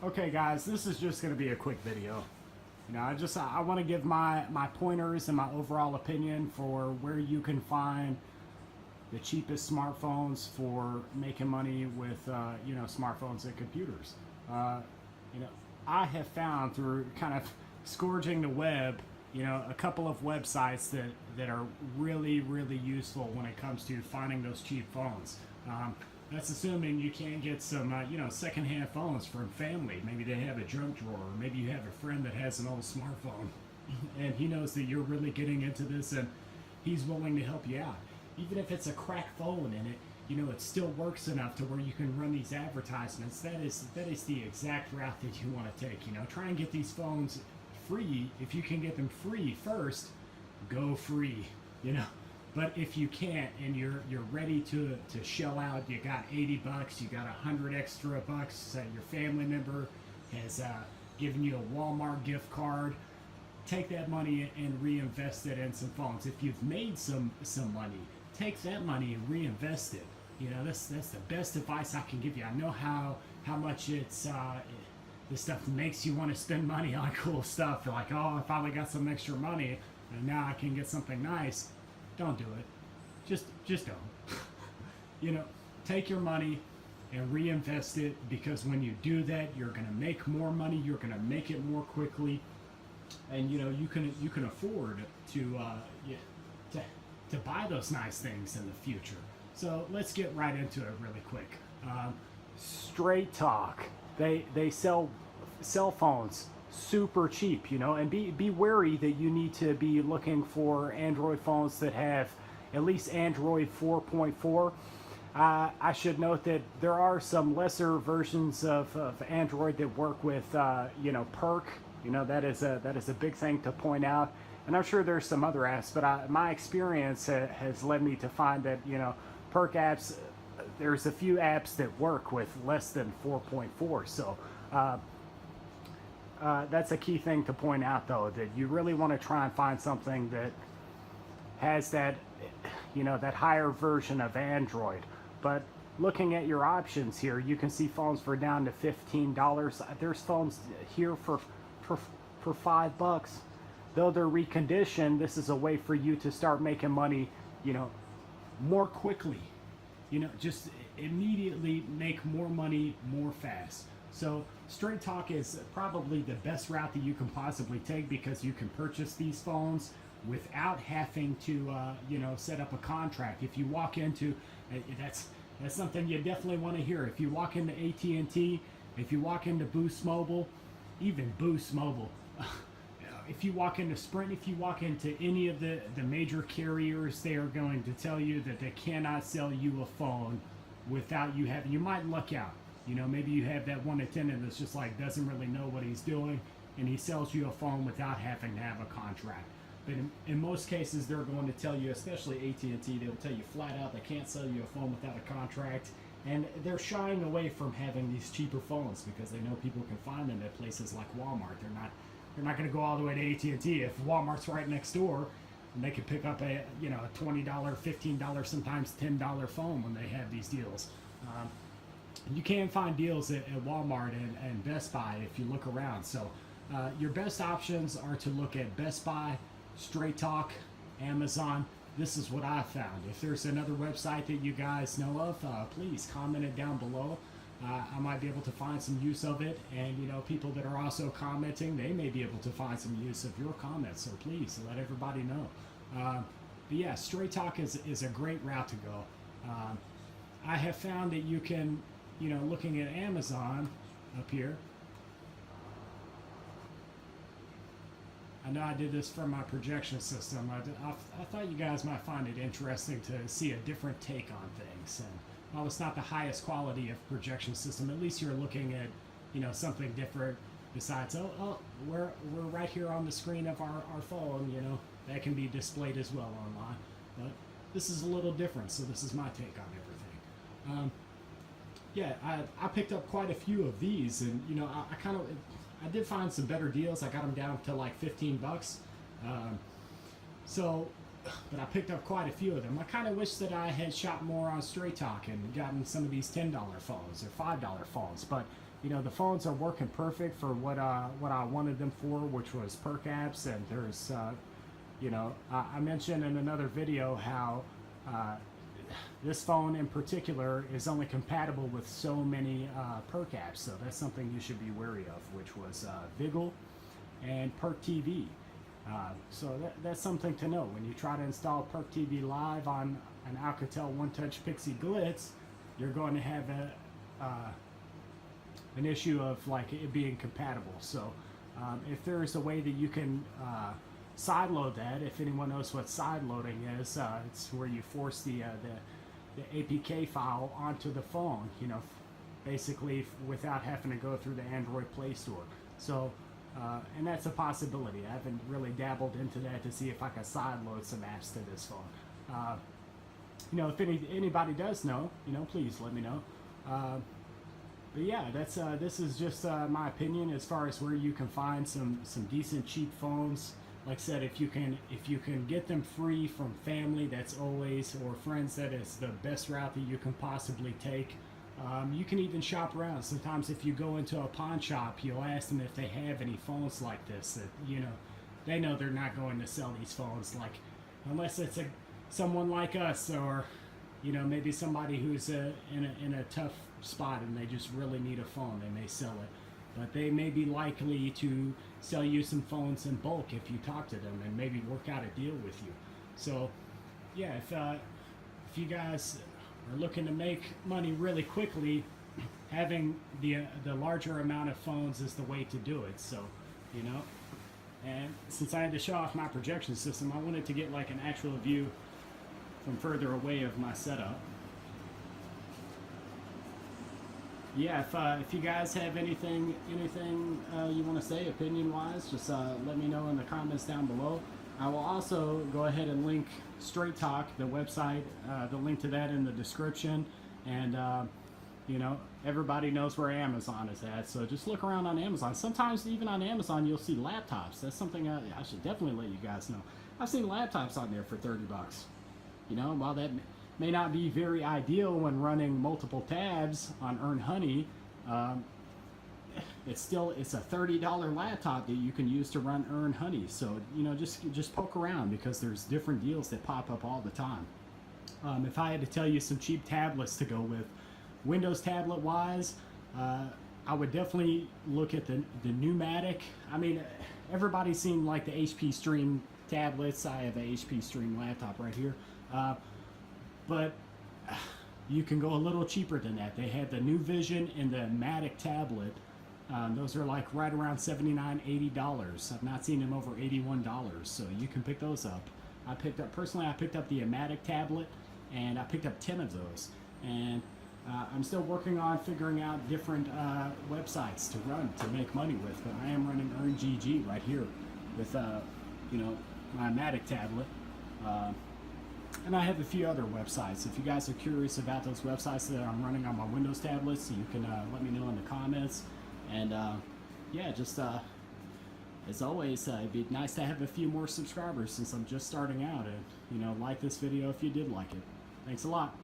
Okay guys, this is just going to be a quick video. I want to give my pointers and my overall opinion for where you can find the cheapest smartphones for making money with smartphones and computers. You know, I have found through kind of scourging the web, a couple of websites that are really useful when it comes to finding those cheap phones. That's assuming you can get some, secondhand phones from family. Maybe they have a junk drawer, or maybe you have a friend that has an old smartphone, and he knows that you're really getting into this, and he's willing to help you out. Even if it's a cracked phone and it still works enough to where you can run these advertisements. That is the exact route that you want to take. Try and get these phones free. If you can get them free first, go free. But if you can't and you're ready to shell out, you got 80 bucks, you got 100 extra bucks, your family member has given you a Walmart gift card, take that money and reinvest it in some phones. If you've made some money, take that money and reinvest it. That's the best advice I can give you. I know how much this stuff makes you want to spend money on cool stuff. You're like, oh, I finally got some extra money and now I can get something nice. Don't do it. Just don't. Take your money and reinvest it, because when you do that, you're going to make more money. You're going to make it more quickly, and you can afford to buy those nice things in the future. So let's get right into it really quick. Straight Talk. They sell cell phones super cheap, and be wary that you need to be looking for Android phones that have at least Android 4.4. I should note that there are some lesser versions of Android that work with Perk. That is a big thing to point out, and I'm sure there's some other apps, but my experience has led me to find that Perk Apps, there's a few apps that work with less than 4.4. So that's a key thing to point out, though, that you really want to try and find something that has that that higher version of Android. But looking at your options here, you can see phones for down to $15. There's phones here for $5. Though they're reconditioned, this is a way for you to start making money more quickly. Just immediately make more money more fast. So Straight Talk is probably the best route that you can possibly take, because you can purchase these phones without having to set up a contract. If you walk into that's something you definitely want to hear. If you walk into AT&T, if you walk into Boost Mobile, even Boost Mobile, if you walk into Sprint, if you walk into any of the major carriers, they are going to tell you that they cannot sell you a phone without you having. You might luck out. Maybe you have that one attendant that's just like doesn't really know what he's doing, and he sells you a phone without having to have a contract. But in most cases, they're going to tell you, especially AT&T, they'll tell you flat out they can't sell you a phone without a contract. And they're shying away from having these cheaper phones because they know people can find them at places like Walmart. They're not going to go all the way to AT&T if Walmart's right next door, and they can pick up a $20, $15, sometimes $10 phone when they have these deals. You can find deals at Walmart and Best Buy if you look around. So your best options are to look at Best Buy, Straight Talk, Amazon. This is what I found. If there's another website that you guys know of, please comment it down below. I might be able to find some use of it, and people that are also commenting, they may be able to find some use of your comments. So please let everybody know. But yeah, Straight Talk is a great route to go. I have found that you can, looking at Amazon up here. I know I did this from my projection system. I thought you guys might find it interesting to see a different take on things. And while it's not the highest quality of projection system, at least you're looking at something different besides we're right here on the screen of our phone. That can be displayed as well online. But this is a little different, so this is my take on everything. Yeah, I picked up quite a few of these, and I did find some better deals. I got them down to like 15 bucks. But I picked up quite a few of them. I kind of wish that I had shopped more on Straight Talk and gotten some of these $10 phones or $5 phones. But you know, the phones are working perfect for what I wanted them for, which was Perk Apps. And there's you know, I mentioned in another video how this phone in particular is only compatible with so many Perk Apps, so that's something you should be wary of, which was Vigil and Perk TV. So that's something to know. When you try to install Perk TV Live on an Alcatel One Touch Pixie Glitz, you're going to have an issue of like it being compatible. So if there is a way that you can sideload that, if anyone knows what sideloading is, it's where you force the APK file onto the phone, you know, basically without having to go through the Android Play Store. So, and that's a possibility. I haven't really dabbled into that to see if I can sideload some apps to this phone. You know, if anybody does know, you know, please let me know. But yeah, that's this is just my opinion as far as where you can find some decent cheap phones. Like I said, if you can get them free from family, that's always, or friends, that is the best route that you can possibly take. You can even shop around. Sometimes if you go into a pawn shop, you'll ask them if they have any phones like this. That, you know, they know they're not going to sell these phones, like, unless it's someone like us, or, you know, maybe somebody who's in a tough spot and they just really need a phone. They may sell it. But they may be likely to sell you some phones in bulk if you talk to them and maybe work out a deal with you. So, yeah, if you guys are looking to make money really quickly, having the larger amount of phones is the way to do it. So, you know, and since I had to show off my projection system, I wanted to get like an actual view from further away of my setup. Yeah, if you guys have anything you want to say opinion-wise, just let me know in the comments down below. I will also go ahead and link Straight Talk, the website, the link to that in the description. And, you know, everybody knows where Amazon is at, so just look around on Amazon. Sometimes even on Amazon you'll see laptops. That's something I should definitely let you guys know. I've seen laptops on there for 30 bucks. You know, while that may not be very ideal when running multiple tabs on Earn Honey, it's a $30 laptop that you can use to run Earn Honey. So, you know, just poke around, because there's different deals that pop up all the time. If I had to tell you some cheap tablets to go with, Windows tablet wise, I would definitely look at the Pneumatic. I mean, everybody's seen like the HP Stream tablets. I have a HP Stream laptop right here. But you can go a little cheaper than that. They have the New Vision and the Matic tablet. Those are like right around $79, $80. I've not seen them over $81, so you can pick those up. I picked up the Matic tablet, and I picked up 10 of those. And I'm still working on figuring out different websites to run to make money with, but I am running EarnGG right here with you know, my Matic tablet. And I have a few other websites. If you guys are curious about those websites that I'm running on my Windows tablets, you can let me know in the comments. And yeah, just as always, it'd be nice to have a few more subscribers since I'm just starting out. And, you know, like this video if you did like it. Thanks a lot.